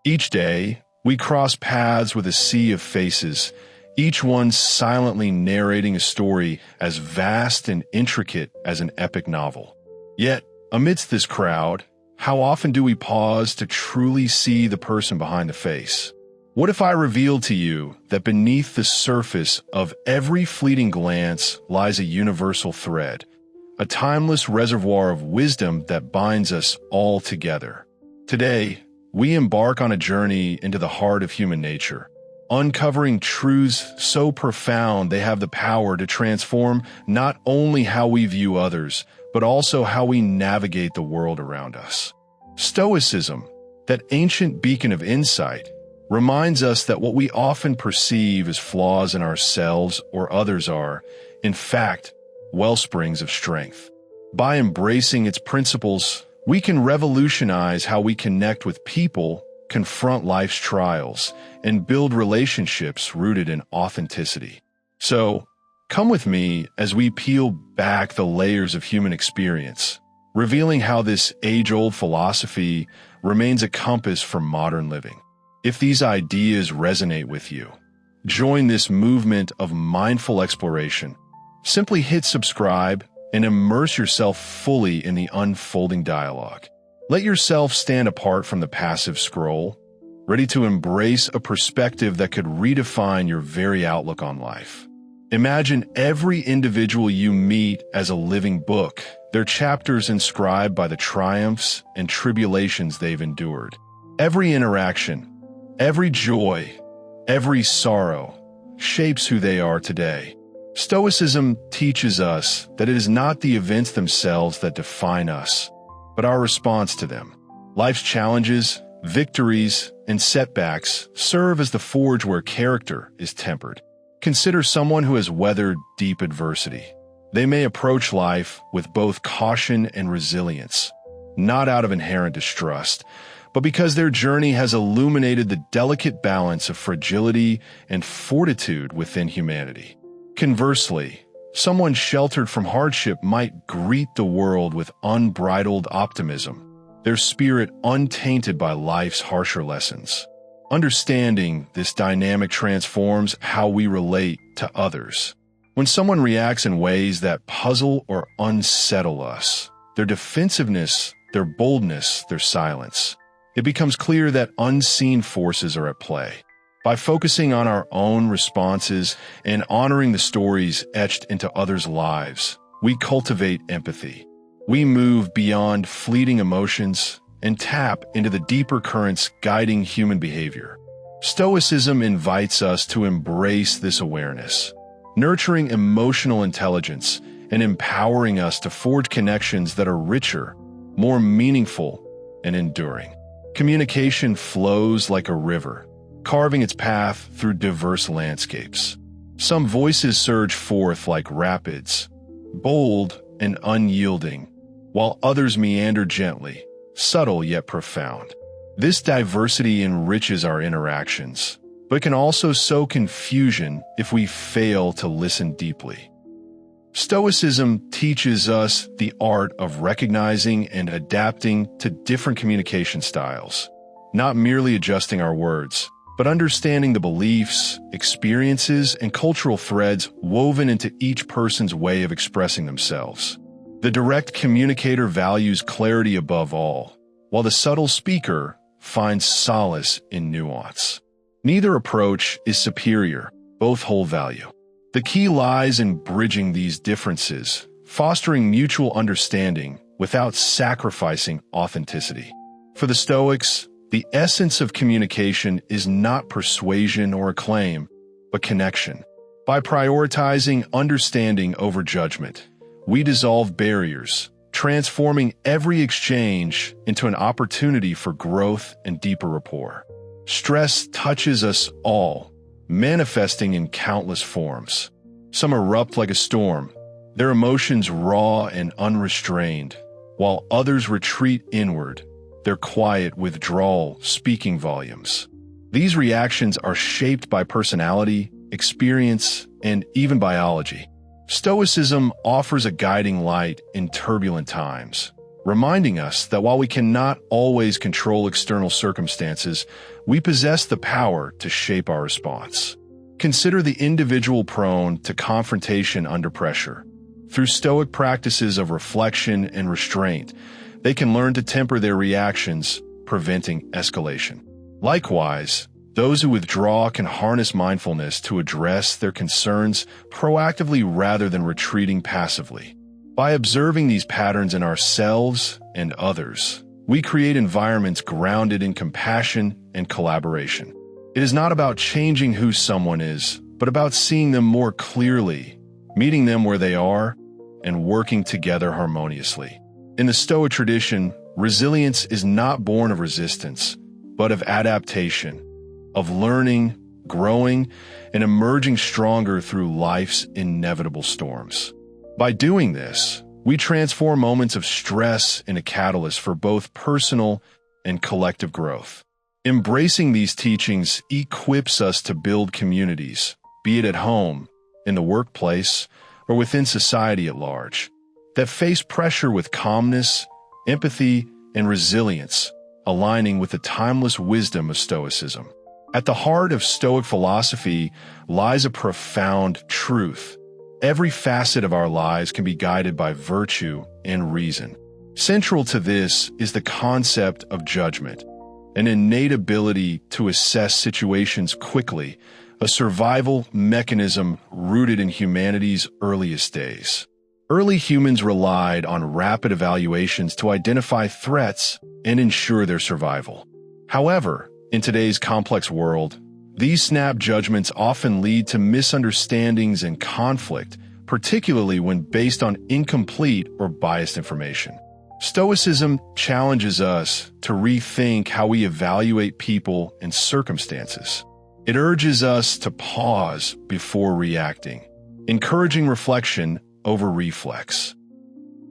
Each day, we cross paths with a sea of faces, each one silently narrating a story as vast and intricate as an epic novel. Yet, amidst this crowd, how often do we pause to truly see the person behind the face? What if I revealed to you that beneath the surface of every fleeting glance lies a universal thread, a timeless reservoir of wisdom that binds us all together? Today, we embark on a journey into the heart of human nature, uncovering truths so profound they have the power to transform not only how we view others, but also how we navigate the world around us. Stoicism, that ancient beacon of insight, reminds us that what we often perceive as flaws in ourselves or others are, in fact, wellsprings of strength. By embracing its principles, we can revolutionize how we connect with people, confront life's trials, and build relationships rooted in authenticity. So, come with me as we peel back the layers of human experience, revealing how this age-old philosophy remains a compass for modern living. If these ideas resonate with you, join this movement of mindful exploration. Simply hit subscribe and immerse yourself fully in the unfolding dialogue. Let yourself stand apart from the passive scroll, ready to embrace a perspective that could redefine your very outlook on life. Imagine every individual you meet as a living book, their chapters inscribed by the triumphs and tribulations they've endured. Every interaction, every joy, every sorrow shapes who they are today. Stoicism teaches us that it is not the events themselves that define us, but our response to them. Life's challenges, victories, and setbacks serve as the forge where character is tempered. Consider someone who has weathered deep adversity. They may approach life with both caution and resilience, not out of inherent distrust, but because their journey has illuminated the delicate balance of fragility and fortitude within humanity. Conversely, someone sheltered from hardship might greet the world with unbridled optimism, their spirit untainted by life's harsher lessons. Understanding this dynamic transforms how we relate to others. When someone reacts in ways that puzzle or unsettle us, their defensiveness, their boldness, their silence, it becomes clear that unseen forces are at play. By focusing on our own responses and honoring the stories etched into others' lives, we cultivate empathy. We move beyond fleeting emotions and tap into the deeper currents guiding human behavior. Stoicism invites us to embrace this awareness, nurturing emotional intelligence and empowering us to forge connections that are richer, more meaningful, and enduring. Communication flows like a river, carving its path through diverse landscapes. Some voices surge forth like rapids, bold and unyielding, while others meander gently, subtle yet profound. This diversity enriches our interactions, but can also sow confusion if we fail to listen deeply. Stoicism teaches us the art of recognizing and adapting to different communication styles, not merely adjusting our words, but understanding the beliefs, experiences, and cultural threads woven into each person's way of expressing themselves. The direct communicator values clarity above all, while the subtle speaker finds solace in nuance. Neither approach is superior, both hold value. The key lies in bridging these differences, fostering mutual understanding without sacrificing authenticity. For the Stoics, the essence of communication is not persuasion or acclaim, but connection. By prioritizing understanding over judgment, we dissolve barriers, transforming every exchange into an opportunity for growth and deeper rapport. Stress touches us all, manifesting in countless forms. Some erupt like a storm, their emotions raw and unrestrained, while others retreat inward, their quiet withdrawal speaking volumes. These reactions are shaped by personality, experience, and even biology. Stoicism offers a guiding light in turbulent times, reminding us that while we cannot always control external circumstances, we possess the power to shape our response. Consider the individual prone to confrontation under pressure. Through Stoic practices of reflection and restraint, they can learn to temper their reactions, preventing escalation. Likewise, those who withdraw can harness mindfulness to address their concerns proactively rather than retreating passively. By observing these patterns in ourselves and others, we create environments grounded in compassion and collaboration. It is not about changing who someone is, but about seeing them more clearly, meeting them where they are, and working together harmoniously. In the Stoic tradition, resilience is not born of resistance, but of adaptation, of learning, growing, and emerging stronger through life's inevitable storms. By doing this, we transform moments of stress into a catalyst for both personal and collective growth. Embracing these teachings equips us to build communities, be it at home, in the workplace, or within society at large, that face pressure with calmness, empathy, and resilience, aligning with the timeless wisdom of Stoicism. At the heart of Stoic philosophy lies a profound truth. Every facet of our lives can be guided by virtue and reason. Central to this is the concept of judgment, an innate ability to assess situations quickly, a survival mechanism rooted in humanity's earliest days. Early humans relied on rapid evaluations to identify threats and ensure their survival. However, in today's complex world, these snap judgments often lead to misunderstandings and conflict, particularly when based on incomplete or biased information. Stoicism challenges us to rethink how we evaluate people and circumstances. It urges us to pause before reacting, encouraging reflection over reflex.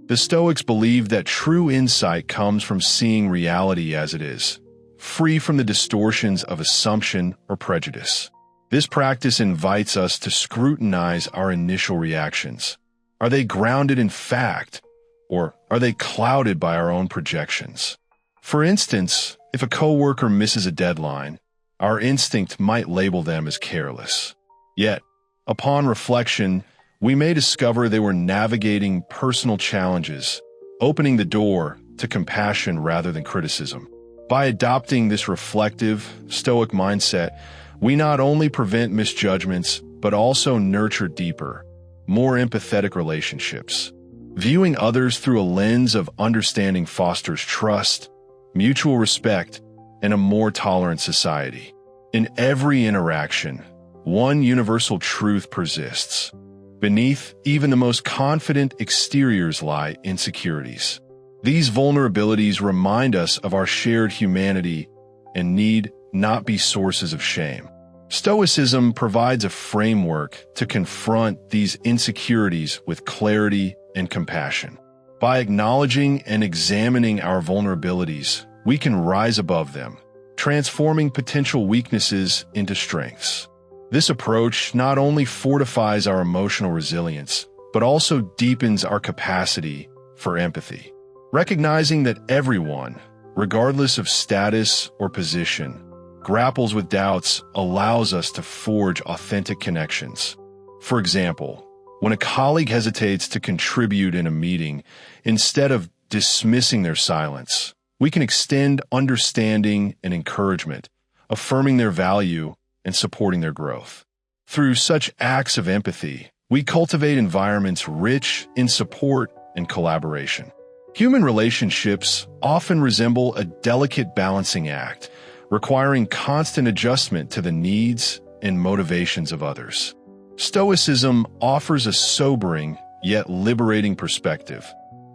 The Stoics believe that true insight comes from seeing reality as it is, free from the distortions of assumption or prejudice. This practice invites us to scrutinize our initial reactions. Are they grounded in fact, or are they clouded by our own projections? For instance, if a coworker misses a deadline, our instinct might label them as careless. Yet, upon reflection, we may discover they were navigating personal challenges, opening the door to compassion rather than criticism. By adopting this reflective, Stoic mindset, we not only prevent misjudgments, but also nurture deeper, more empathetic relationships. Viewing others through a lens of understanding fosters trust, mutual respect, and a more tolerant society. In every interaction, one universal truth persists. Beneath even the most confident exteriors lie insecurities. These vulnerabilities remind us of our shared humanity and need not be sources of shame. Stoicism provides a framework to confront these insecurities with clarity and compassion. By acknowledging and examining our vulnerabilities, we can rise above them, transforming potential weaknesses into strengths. This approach not only fortifies our emotional resilience, but also deepens our capacity for empathy. Recognizing that everyone, regardless of status or position, grapples with doubts allows us to forge authentic connections. For example, when a colleague hesitates to contribute in a meeting, instead of dismissing their silence, we can extend understanding and encouragement, affirming their value and supporting their growth. Through such acts of empathy, we cultivate environments rich in support and collaboration. Human relationships often resemble a delicate balancing act, requiring constant adjustment to the needs and motivations of others. Stoicism offers a sobering yet liberating perspective.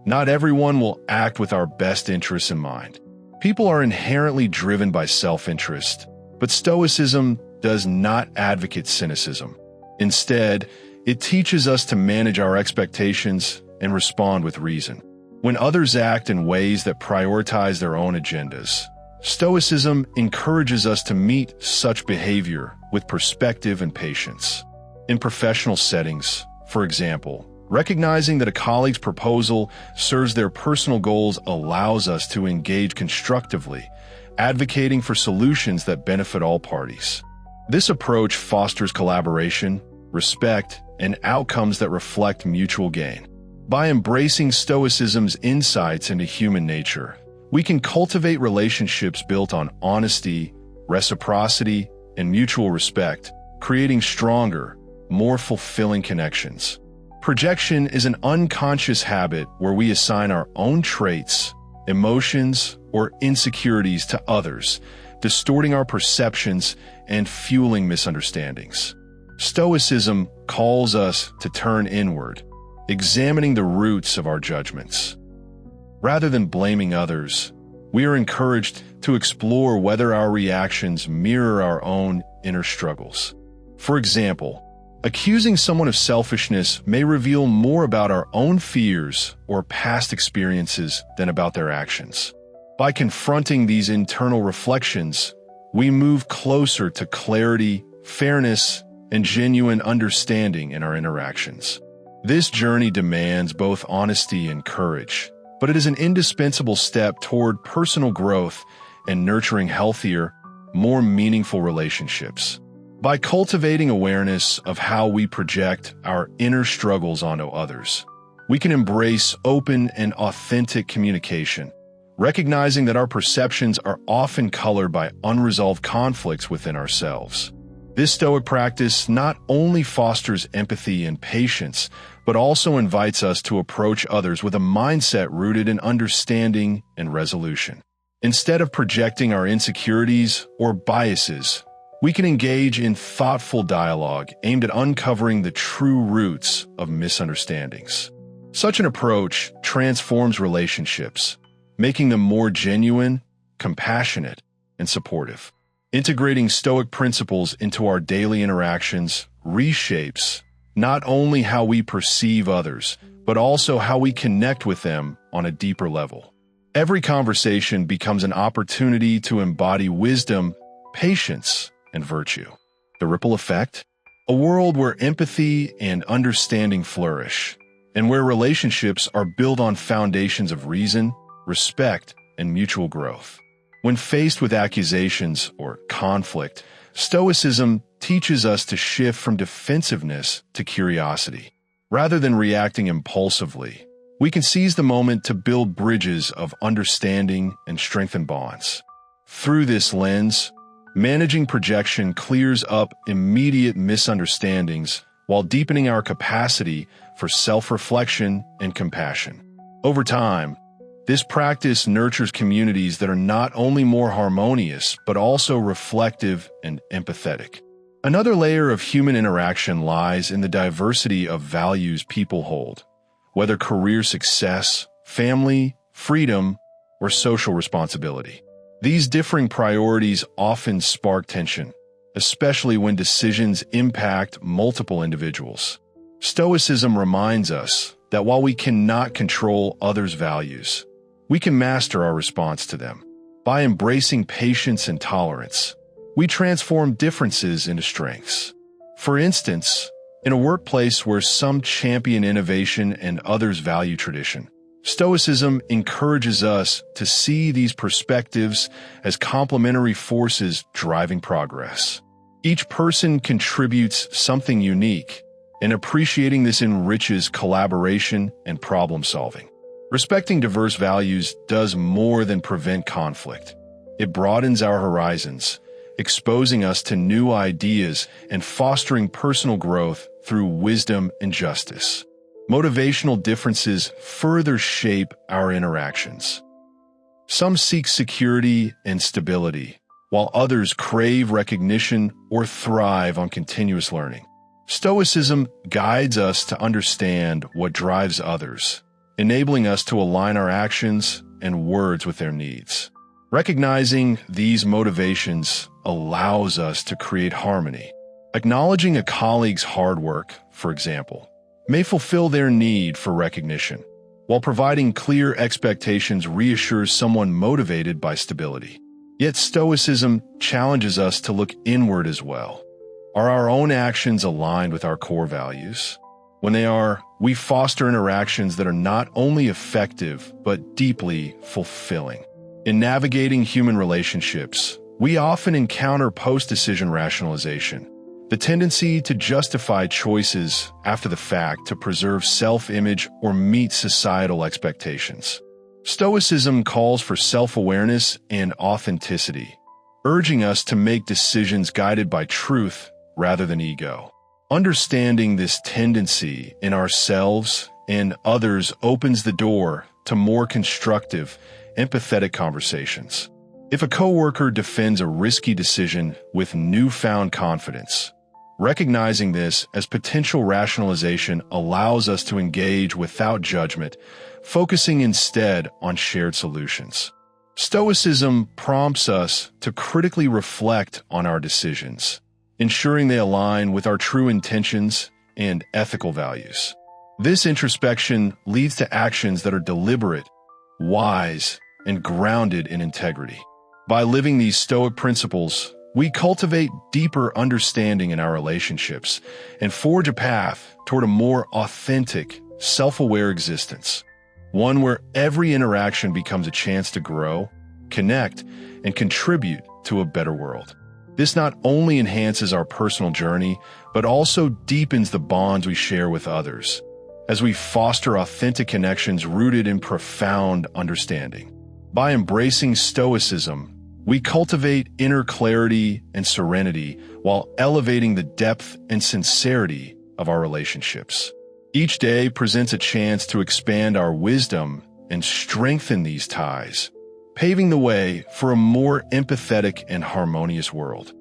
Not everyone will act with our best interests in mind. People are inherently driven by self-interest, but Stoicism does not advocate cynicism. Instead, it teaches us to manage our expectations and respond with reason. When others act in ways that prioritize their own agendas, Stoicism encourages us to meet such behavior with perspective and patience. In professional settings, for example, Recognizing that a colleague's proposal serves their personal goals allows us to engage constructively, advocating for solutions that benefit all parties. This approach fosters collaboration, respect, and outcomes that reflect mutual gain. By embracing Stoicism's insights into human nature, we can cultivate relationships built on honesty, reciprocity, and mutual respect, creating stronger, more fulfilling connections. Projection is an unconscious habit where we assign our own traits, emotions, or insecurities to others, distorting our perceptions and fueling misunderstandings. Stoicism calls us to turn inward, examining the roots of our judgments. Rather than blaming others, we are encouraged to explore whether our reactions mirror our own inner struggles. For example, accusing someone of selfishness may reveal more about our own fears or past experiences than about their actions. By confronting these internal reflections, we move closer to clarity, fairness, and genuine understanding in our interactions. This journey demands both honesty and courage, but it is an indispensable step toward personal growth and nurturing healthier, more meaningful relationships. By cultivating awareness of how we project our inner struggles onto others, we can embrace open and authentic communication, recognizing that our perceptions are often colored by unresolved conflicts within ourselves. This Stoic practice not only fosters empathy and patience, but also invites us to approach others with a mindset rooted in understanding and resolution. Instead of projecting our insecurities or biases, we can engage in thoughtful dialogue aimed at uncovering the true roots of misunderstandings. Such an approach transforms relationships, making them more genuine, compassionate, and supportive. Integrating Stoic principles into our daily interactions reshapes not only how we perceive others, but also how we connect with them on a deeper level. Every conversation becomes an opportunity to embody wisdom, patience, and virtue. The ripple effect? A world where empathy and understanding flourish, and where relationships are built on foundations of reason, respect, and mutual growth. When faced with accusations or conflict, Stoicism teaches us to shift from defensiveness to curiosity. Rather than reacting impulsively, we can seize the moment to build bridges of understanding and strengthen bonds. Through this lens, managing projection clears up immediate misunderstandings while deepening our capacity for self-reflection and compassion. Over time, this practice nurtures communities that are not only more harmonious, but also reflective and empathetic. Another layer of human interaction lies in the diversity of values people hold, whether career success, family, freedom, or social responsibility. These differing priorities often spark tension, especially when decisions impact multiple individuals. Stoicism reminds us that while we cannot control others' values, we can master our response to them. By embracing patience and tolerance, we transform differences into strengths. For instance, in a workplace where some champion innovation and others value tradition, Stoicism encourages us to see these perspectives as complementary forces driving progress. Each person contributes something unique, and appreciating this enriches collaboration and problem solving. Respecting diverse values does more than prevent conflict. It broadens our horizons, exposing us to new ideas and fostering personal growth through wisdom and justice. Motivational differences further shape our interactions. Some seek security and stability, while others crave recognition or thrive on continuous learning. Stoicism guides us to understand what drives others, enabling us to align our actions and words with their needs. Recognizing these motivations allows us to create harmony. Acknowledging a colleague's hard work, for example, may fulfill their need for recognition, while providing clear expectations reassures someone motivated by stability. Yet Stoicism challenges us to look inward as well. Are our own actions aligned with our core values? When they are, we foster interactions that are not only effective, but deeply fulfilling. In navigating human relationships, we often encounter post-decision rationalization, the tendency to justify choices after the fact to preserve self-image or meet societal expectations. Stoicism calls for self-awareness and authenticity, urging us to make decisions guided by truth rather than ego. Understanding this tendency in ourselves and others opens the door to more constructive, empathetic conversations. If a coworker defends a risky decision with newfound confidence, recognizing this as potential rationalization allows us to engage without judgment, focusing instead on shared solutions. Stoicism prompts us to critically reflect on our decisions, ensuring they align with our true intentions and ethical values. This introspection leads to actions that are deliberate, wise, and grounded in integrity. By living these Stoic principles, we cultivate deeper understanding in our relationships and forge a path toward a more authentic, self-aware existence, one where every interaction becomes a chance to grow, connect, and contribute to a better world. This not only enhances our personal journey, but also deepens the bonds we share with others, as we foster authentic connections rooted in profound understanding. By embracing Stoicism, we cultivate inner clarity and serenity while elevating the depth and sincerity of our relationships. Each day presents a chance to expand our wisdom and strengthen these ties, paving the way for a more empathetic and harmonious world.